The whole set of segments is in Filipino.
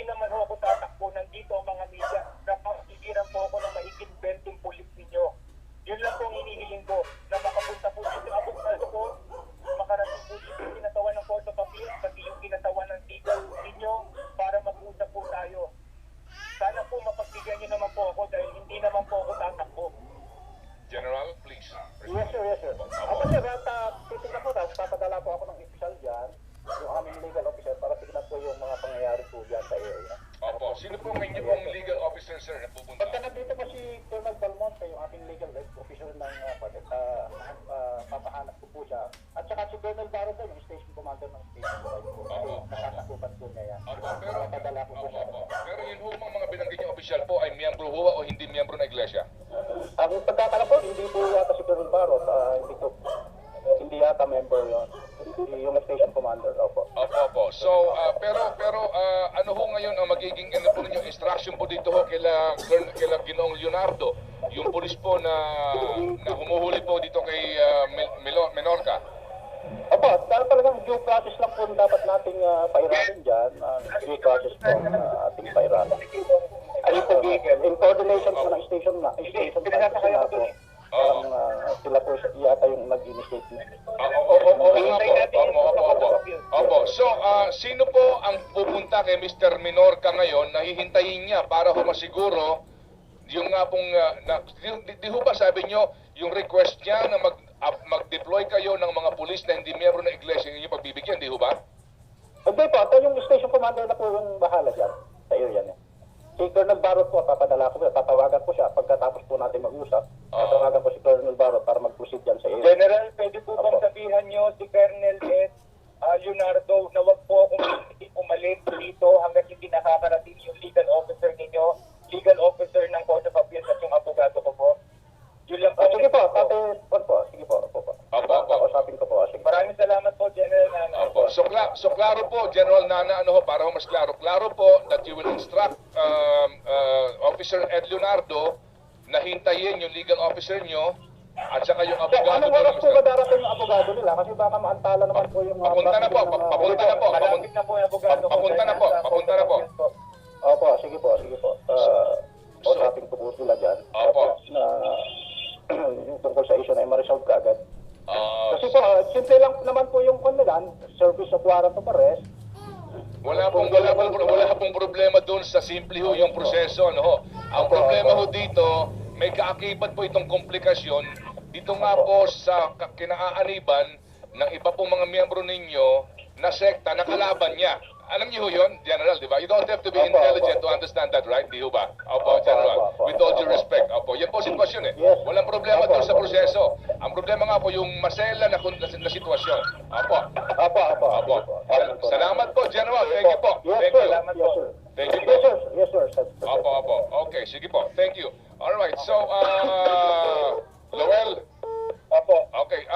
naman ho ako tatakbo. Nandito ang mga media. Napakikiran po ako na maikinbentong pulis ninyo. Yun lang po ang hinihiling ko, na makapunta po dito. Abogado ko, makarating po dito yung kinatawan ng Court of Appeal, pati yung kinatawan ng legal ninyo para mag-usap po tayo. Sana po mapagbigyan nyo naman po ako dahil hindi naman po ako tatakbo. General, please. Yes, sir, yes, sir. Ako, sir, at titignan po, tapos papadala po ako ng official dyan, yung aming legal officer, para tignan po yung mga pangyayari po dyan sa area. Opo, sino po ang inyong legal officer, sir, na pupunta? Pagka nandito po si Colonel Balmonte, yung ating legal officer ng papahanap ko po siya. At saka si Colonel Barro po, yung station commander ng station po. Opo. Nakasakupan po niya yan. Opo, pero, Papadala ko po opo, siya. opo. Pero yun ho, mga binanggit niyo opisyal po ay miyembro ho o hindi miyembro ng iglesia? Ang pagkakala po, hindi po yata si Colonel Barro, hindi yata member yun. Yung station commander, opo. Opo, opo. So, ano ho ngayon ang magiging ano po ninyo, instruction po dito ho kila Ginoong Leonardo, yung pulis po na humuhuli po dito kay Menorca? Opo, talagang due process lang po dapat nating pairamin dyan. Due process po ating pairamin. Ay po, in coordination po ng station na. Station na po. Parang sila po yata yung nag-initiate na. Opo. So, sino po ang pupunta kay Mr. Menorca ngayon na hihintayin niya para ho masiguro yung nga pong, di ho ba sabi nyo, yung request niya na mag-deploy kayo ng mga pulis na hindi miyembro ng iglesia yung pagbibigyan, di ho ba? Hindi po, ito yung station commander na po yung bahala dyan sa area niya. Si Colonel Barrot po, papadala ko po, tatawagan ko siya pagkatapos po natin mag-usap. Tatawagan ko si Colonel Barrot para mag-proceed dyan sa area. General, pwede po bang sabihan nyo si Colonel Leonardo na wag po akong umalis dito hanggang hindi nakakarating yung legal officer ninyo, legal officer ng Court of Appeals at yung abogado ko po. Yun lang po. Sige po, sige po. Usapin ko po. Sige. Maraming salamat po, General Nana. Opo. So klaro po, General Nana, ano ho, para ho mas klaro po that you will instruct Officer Ed Leonardo na hintayin yung legal officer nyo at saka yung abogado. Anong oras po ba darating yung abogado nila? Kasi baka maantala naman po yung... Papunta na po. Malapit na po yung abogado ko. Papunta na po. Opo, sige po. Usapin ko po sila dyan. Opo. Na yung tungkol sa issue na i-resolve ka agad. Kasi po, simple lang naman po yung kanilan, service of warrant of arrest. Wala pong problema doon sa simple ho yung proseso, ano ho. Ang problema ho dito, may kaakibat po itong komplikasyon dito nga po sa kinaaaniban ng iba pong mga miyembro ninyo na sekta na kalaban niya. Alam niyo ho yun, General, di ba? You don't have to be intelligent to understand that, right? Di ho ba? Opo, General. With all due respect. Opo, yan po sitwasyon eh. Walang problema doon sa proseso. Ang problema nga po yung masela na sitwasyon. Opo. Salamat po, General. Thank you po. Thank you. Thank you po. Yes, sir. Opo. Okay, sige po. Thank you. Alright, so, Lowell. Opo. Okay,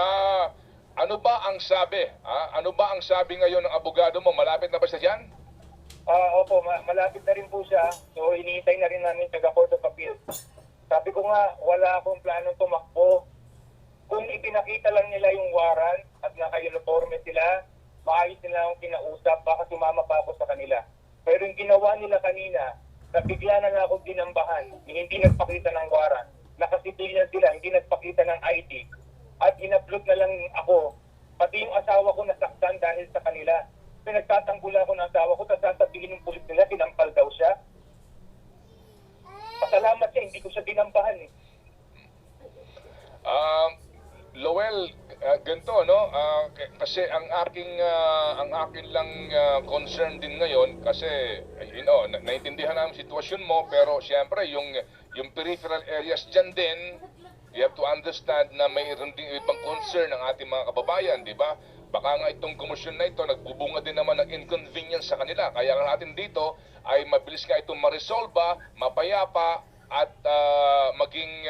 ano ba ang sabi? Ano ba ang sabi ngayon ng abogado mo? Malapit na ba siya dyan? Opo, malapit na rin po siya. So, hinihintay na rin namin taga-Court of Appeal. Sabi ko nga, wala akong planong tumakbo. Kung ipinakita lang nila yung warrant at naka-uniforme sila, maayos nila akong kinausap, baka sumama pa ako sa kanila. Pero yung ginawa nila kanina, na bigla na akong dinambahan, hindi nagpakita ng warrant, nakasibilyan sila, hindi nagpakita ng ID, at in-upload na lang ako, pati yung asawa ko nasaktan dahil sa kanila. Pinagtatanggol ako ng asawa ko, tapos sasabihin ng pulis nila, tinampal daw siya. Pasalamat siya, hindi ko siya dinambahan eh. Lowell, ganito, no? Kasi ang akin lang concern din ngayon kasi naintindihan namin sitwasyon mo, pero siyempre yung peripheral areas diyan din, you have to understand na mayroon ding ibang concern ng ating mga kababayan, di ba? Baka nga itong komisyon na ito nagbubunga din naman ng inconvenience sa kanila. Kaya nga natin dito ay mabilis nga itong maresolba, mapayapa at maging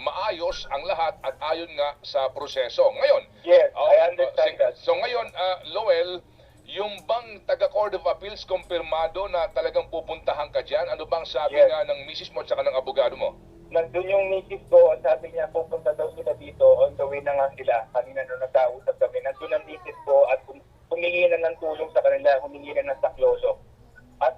maayos ang lahat at ayon nga sa proseso. Ngayon, Yes, I understand that. So ngayon, Lowell, yung bang taga-Court of Appeals kumpirmado na talagang pupuntahan ka dyan? Ano bang sabi nga ng misis mo at saka ng abogado mo? Nandun yung misis ko, sabi niya pupunta daw sila dito, on the way na nga sila. Kanina nung nagkausap kami, nandun ang misis ko at humingi na ng tulong sa kanila, humingi na ng sakloso. At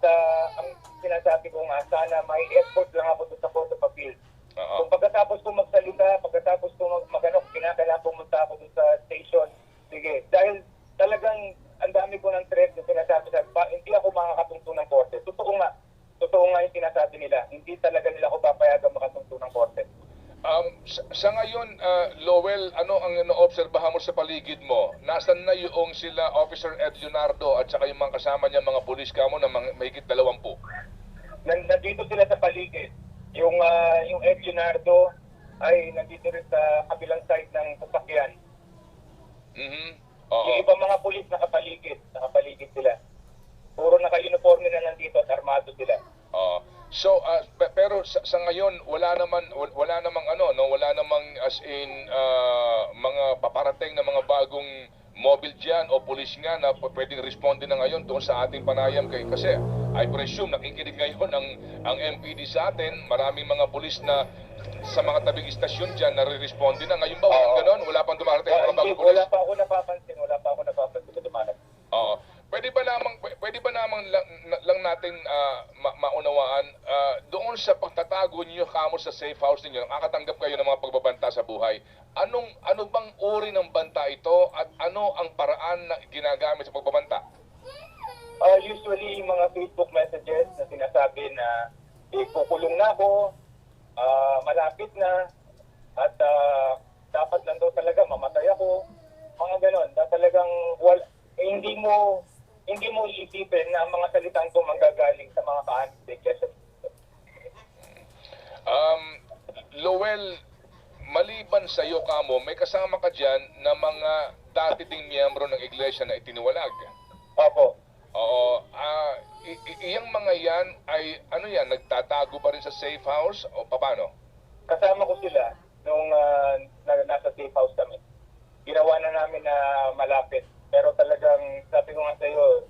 ang sinasabi ko nga, sana may escort lang ako doon sa Court of Appeal. Oo. Kung pagkatapos ko magsalita, pagkatapos ko kinakailangan pumunta ako doon sa station, sige. Dahil talagang ang dami ko ng threat na sinasabi hindi ako makakatungtong ng korte. Totoo nga yung sinasabi nila. Hindi talaga nila ako papayagan makatungtong ng korte. Sa ngayon, Lowell, ano ang naobserbahan mo sa paligid mo? Nasaan na yung sila Officer Ed Leonardo at saka yung mga kasama niya mga pulis kamo na mahigit 20? Nandito sila sa paligid. Yung Ed Leonardo ay nandito rin sa kabilang side ng sasakyan. Mhm. Yung Oo. ibang mga pulis nakapaligid sila. Puro naka-uniforme na nandito at armado sila. Oo. So, pero sa ngayon wala namang as in mga paparating na mga bagong mobile dyan o pulis nga na pwedeng responde na ngayon doon sa ating panayam kasi I presume nakikinig ngayon ang MPD sa atin, maraming mga pulis na sa mga tabing istasyon dyan nare-responde na ngayon ba walang ganon? Wala pang dumarating mga bagong pulis? Wala pa ako napapansin na dumanak. Oo. Pwede ba namang lang natin maunawaan doon sa pagtatago niyo kamo sa safe house niyo, nakakatanggap kayo ng mga pagbabanta sa buhay. Ano bang uri ng banta ito at ano ang paraan na ginagamit sa pagbabanta? Usually yung mga Facebook messages na sinasabi na kukulong na ako, malapit na, at dapat lang daw talaga mamatay ako. Mga ganon. Talagang hindi mo iisipin na ang mga salitang ito manggagaling sa mga kaanib sa Iglesia. Lowell, maliban sa iyo kamo, may kasama ka dyan na mga dati ding miyembro ng iglesia na itiniwalag. Opo. Oo. Iyang mga yan ay nagtatago pa rin sa safe house o paano? Kasama ko sila nung nasa safe house kami. Ginawa na namin na malapit. Pero talagang sabi ko nga sa iyo,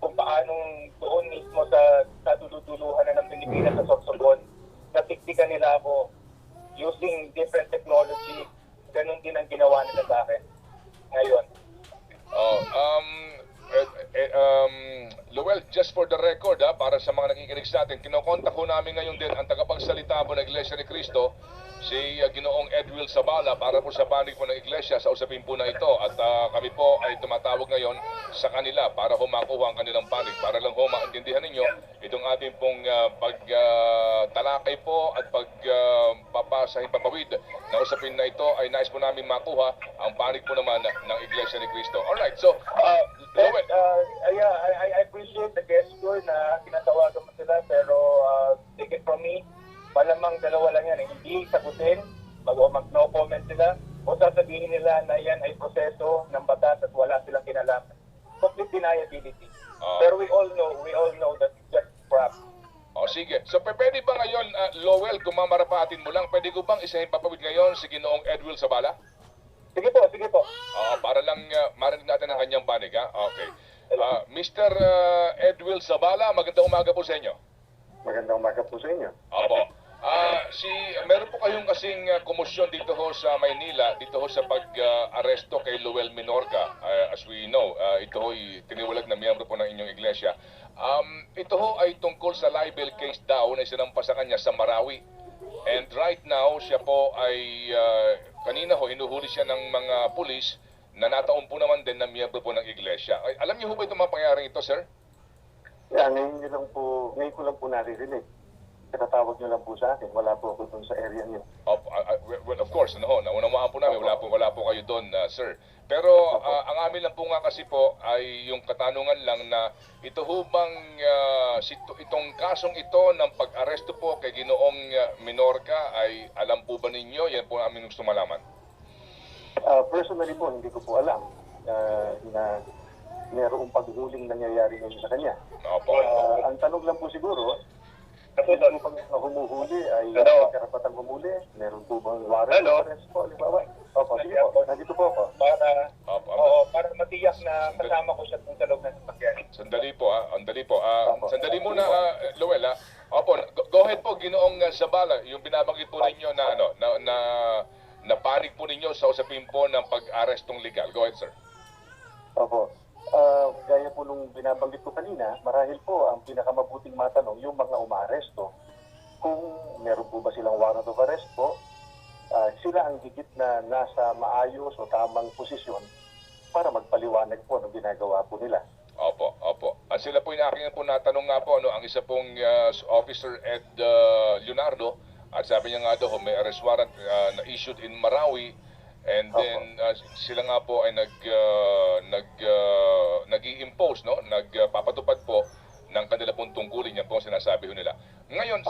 kung paanong doon mismo sa duluduluhan na ng Pilipinas sa Sorsogon, natiktikan nila ako using different technology. Ganun din ang ginawa nila sa akin ngayon. Lowell, just for the record, para sa mga nakikinig sa atin, kinokontak ko namin ngayon din ang tagapagsalita po ng Iglesia ni Cristo, si Ginoong Edwil Zabala, para po sa panig po ng Iglesia sa usapin po na ito. At kami po ay tumatawag ngayon sa kanila para makuha ang kanilang panig, para lang maintindihan ninyo itong ating pong pagtalakay po at pagpapasahin papawid na usapin na ito ay nais po namin makuha ang panig po naman ng Iglesia ni Cristo. Alright, so Lowell. I appreciate the gesture na kinatawagan mo sila, pero take it from me, malamang dalawa lang yan. Hindi sagutin, mag-no comment sila, o sasabihin nila na yan ay proseso ng batas at wala silang kinalaman. Complete deniability. Pero we all know that it's just crap. Sige. So pwede ba ngayon, Lowell, kung mamarapatin mo lang, pwede ko bang isahin papawid ngayon si Ginoong Edwil Zabala? Sige po. Para lang marinig natin ang kanyang panig, ha? Okay. Mr. Edwil Zabala, magandang umaga po sa inyo. Magandang umaga po sa inyo. Opo. Meron po kayong kasing komosyon dito ho sa Maynila, dito ho sa pag-aresto kay Lowell Minorca. As we know, ito ho ay tiniwalag na miyembro po ng inyong iglesia. Ito ho ay tungkol sa libel case daw na isinampa sa kanya sa Marawi. And right now, siya po ay, kanina ho, hinuhuli siya ng mga pulis na nataon po naman din na miyembro po ng iglesia. Alam niyo ho ba itong mga pangyayaring ito, sir? Ngayon ko lang po naririnig. Katatawag nyo lang po sa akin. Wala po ako dun sa area niyo. Well, of course, naunawaan po namin, wala po kayo doon, sir. Pero ang amin lang po nga kasi po ay yung katanungan lang na ito ho bang itong kasong ito ng pag-aresto po kay Ginoong Minorca ay alam po ba ninyo? Yan po ang aming gusto malaman. Personally po, hindi ko po alam na mayroong paghuling nangyayari ngayon sa kanya. Opo. Ang tanong lang po siguro, Katulad. kung humuhuli ay Hello? karapatang humuli, meron po bang warrant of arrest po, halimbawa? Opo, sige po, nandito po ako. Para matiyak na kasama ko siya kung sa loob ng sasakyan. Sandali po, sandali muna, Lowell, ha. Opo, go ahead po, Ginoong Zabala, yung binabanggit po ninyo na na panig po ninyo sa usapin po ng pag-arestong legal. Go ahead, sir. Opo. Gaya po nung binabanggit ko kanina, marahil po ang pinakamabuting matanong yung mga umaaresto. Kung meron po ba silang warrant of arrest po, sila ang higit na nasa maayos o tamang posisyon para magpaliwanag po ng ginagawa po nila. Opo, opo. At sila po yung aking po natanong nga po, ang isa pong Officer Ed Leonardo, at sabi niya nga daw, may arrest warrant na issued in Marawi, and then sila nga po ay nag-i-impose, nagpapatupad po ng kanila pong tungkulin, yan po ang sinasabi ho nila. Ngayon,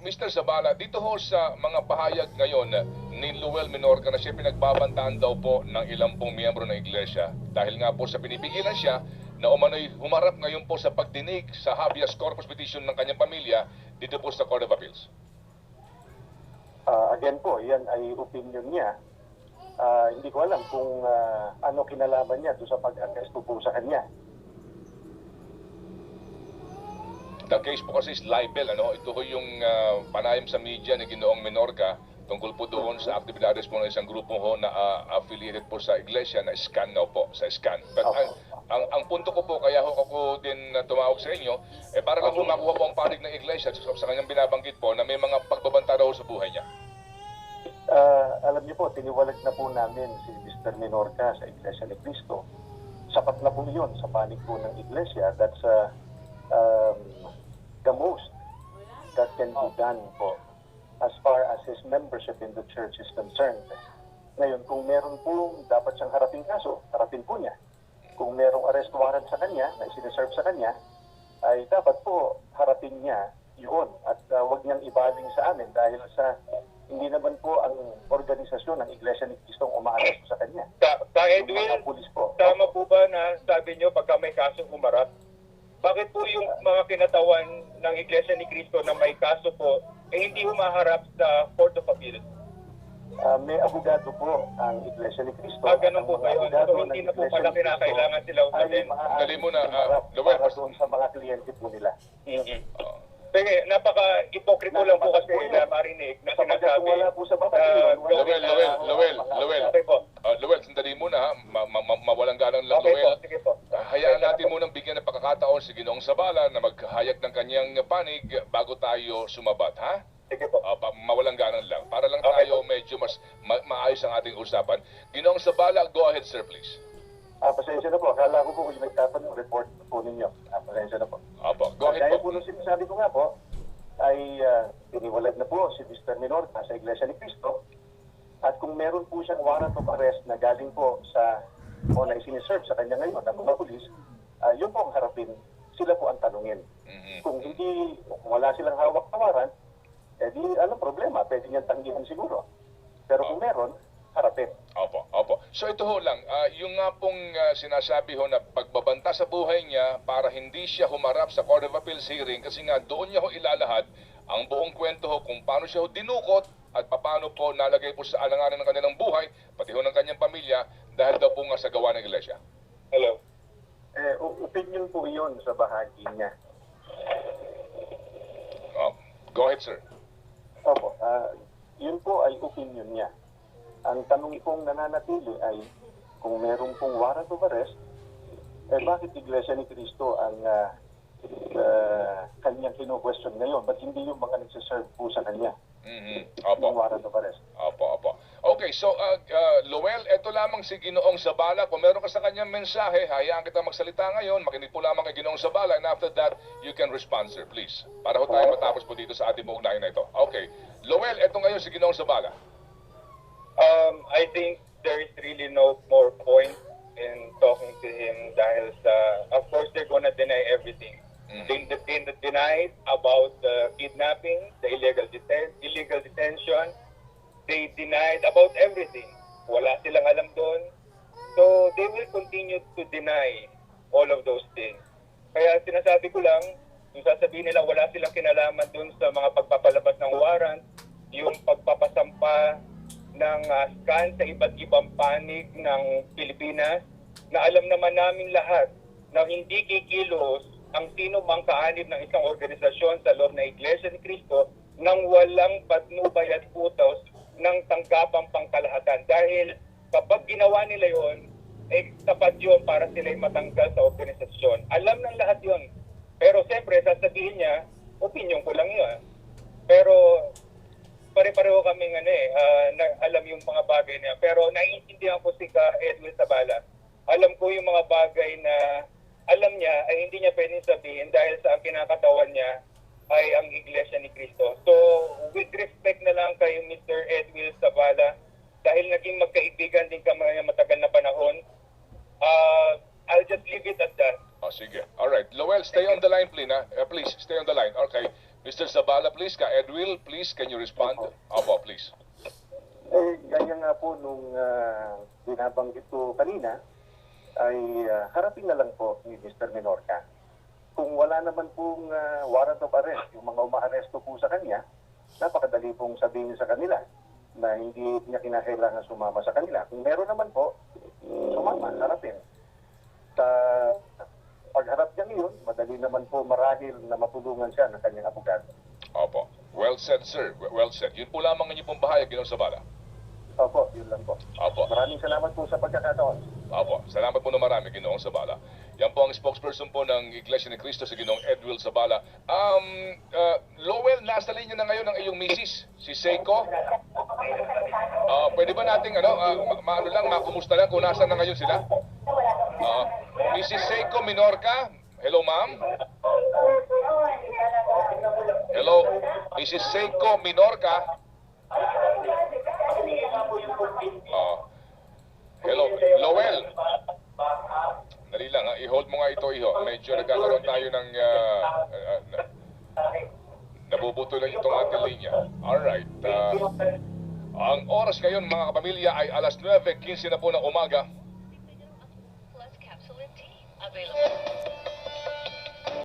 Mr. Zabala, dito ho sa mga pahayag ngayon ni Lowell Minorca na siya pinagbabantaan daw po ng ilang pong miyembro ng iglesia dahil nga po sa pinipigilan siya na umano'y humarap ngayon po sa pagdinig sa habeas corpus petition ng kanyang pamilya dito po sa Court of Appeals. Again po, yan ay opinion niya. Hindi ko alam kung ano kinalaman niya doon sa pag-arresto po sa kanya. The case po kasi is libel, ito ho yung panayam sa media ni Ginoong Minorca tungkol po doon sa aktibidades po ng isang grupo ho na affiliated po sa iglesia na SCAN po, sa SCAN. But ang punto ko po, kaya ho ako din tumawag sa inyo, para lang po makuha po ang panig ng iglesia sa kanyang binabanggit po na may mga pagbabanta raw sa buhay niya. Alam niyo po, tiniwalag na po namin si Mr. Minorca sa Iglesia ni Cristo. Sapat na po yun sa panig po ng iglesia. That's the most that can be done po as far as his membership in the church is concerned. Ngayon, kung meron po dapat siyang harapin kaso, harapin po niya. Kung merong arrest warrant sa kanya, na siniserve sa kanya, ay dapat po harapin niya yun at huwag niyang ibaling sa amin dahil sa hindi naman po ang organisasyon ng Iglesia ni Cristo ang umaaresto sa kanya. Edwin, tama po ba na sabi niyo pagka may kasong humarap, bakit po yung mga kinatawan ng Iglesia ni Cristo na may kaso po, hindi humaharap sa Court of Appeal? May abogado po ang Iglesia ni Cristo. Ganun po ba yun? So hindi na po pala kinakailangan sila umatin. Dali muna, Lowell, para doon sa mga kliyente po nila. Sige, napaka-ipokrito lang po kasi na marinig na sinasabi. Wala po sa batas. Lowell, sandali muna ha. Mawalang galang lang, Okay Lowell. po, sige po. Hayaan natin munang bigyan ng pagkakataon si Ginoong Zabala na maghayag ng kanyang panig bago tayo sumabat, ha? Sige po. Mawalang galang lang. Para lang tayo medyo mas maayos ang ating usapan. Ginoong Zabala, go ahead, sir, please. Pasensya na po. Akala ko po kung yung nagtatanong report po ninyo. Pasensya na po. Go ahead Gaya po. po nung sinasabi ko nga po, ay tiniwalag na po si Mr. Minorca sa Iglesia ni Cristo. At kung meron po siyang warrant of arrest na galing po sa o na isiniserve sa kanya ngayon ng mga pulis, yun po ang harapin. Sila po ang tanungin. Kung wala silang hawak na warrant, di anong problema? Pwede niyang tanggihan siguro. Pero kung meron, harapin. Opo. So ito ho lang, yung nga pong sinasabi ho na pagbabanta sa buhay niya para hindi siya humarap sa Court of Appeals hearing kasi nga doon niya ho ilalahad ang buong kwento ho kung paano siya ho dinukot at paano po nalagay po sa alanganan ng kanilang buhay, pati ho ng kanyang pamilya dahil daw po nga sa gawa ng iglesia. Hello. Opinion po yun sa bahagi niya. Go ahead, sir. Opo, yun po ay opinion niya. Ang tanong pong nananatili ay kung meron pong warrant of arrest, bakit Iglesia ni Cristo ang kanyang kino-question ngayon? Ba't hindi yung mga nagsiserve po sa kanya? Yung warrant of arrest. Opo. Okay, so Lowell, ito lamang si Ginoong Zabala. Kung meron ka sa kanyang mensahe, hayaan kita magsalita ngayon. Makinig po lamang kay Ginoong Zabala and after that, you can respond, sir, please. Para ho tayo matapos po dito sa ating ugnayan na ito. Okay. Lowell, ito ngayon si Ginoong Zabala. I think there is really no more point in talking to him dahil sa, of course, they're gonna deny everything. They denied about the kidnapping, the illegal detention. They denied about everything. Wala silang alam doon. So, they will continue to deny all of those things. Kaya sinasabi ko lang, yung sasabihin nila wala silang kinalaman doon sa mga pagpapalabas ng warrant, yung pagpapasampa ng scan sa iba't ibang panig ng Pilipinas, na alam naman namin lahat na hindi kikilos ang sino mang kaanib ng isang organisasyon sa loob ng Iglesia ni Cristo nang walang patnubay at putos ng tanggapang pangkalahatan. Dahil kapag ginawa nila yon, tapat yun para sila'y matanggal sa organisasyon. Alam ng lahat yun. Pero siyempre, sasabihin niya, opinion ko lang yun. Pero pare-pareho kaming alam yung mga bagay niya. Pero naiintindihan ko si Edwin Sabala. Alam ko yung mga bagay na alam niya ay hindi niya pwedeng sabihin dahil sa ang kinakatawan niya ay ang Iglesia ni Cristo. So, with respect na lang kay Mr. Edwin Sabala, dahil naging magkaibigan din kami matagal na panahon, I'll just leave it at that. Oh, sige. Alright. Lowell, stay on the line, please. Please, stay on the line. Okay. Mr. Zabala, please. Edwil, please, can you respond? Opo, please. Gaya nga po nung binabanggit ko kanina, ay harapin na lang po ni Mr. Menorca. Kung wala naman pong warrant of arrest, yung mga umaaresto po sa kanya, napakadali pong sabihin sa kanila na hindi niya kinakailangan sumama sa kanila. Kung meron naman po, sumama, harapin. Sa pagharap niya ngayon, madali naman po marahil na matulungan siya ng kanyang abogado. Opo. Well said, sir. Well said. Yun po lamang ang inyong pong bahayag, Ginoong Zabala. Opo, yun lang po. Opo. Maraming salamat po sa pagkakataon. Opo. Salamat po na marami, Ginoong Zabala. Yan po ang spokesperson po ng Iglesia ni Cristo si Ginoong Edwil Zabala. Lowell, nasa linya na ngayon ang iyong misis, si Seiko. Pwede ba nating makumusta lang kung nasa na ngayon sila? Mrs. Seiko Menorca. Hello, ma'am. Hello, Mrs. Seiko Menorca. Hello, Lowell. Dali lang, i-hold mo nga ito, iho. Medyo nagkakaroon tayo ng nabubuto lang itong ating linya. Alright. Ang oras ngayon, mga kapamilya, ay alas 9:15 na po ng umaga. Plus capsule and tea available.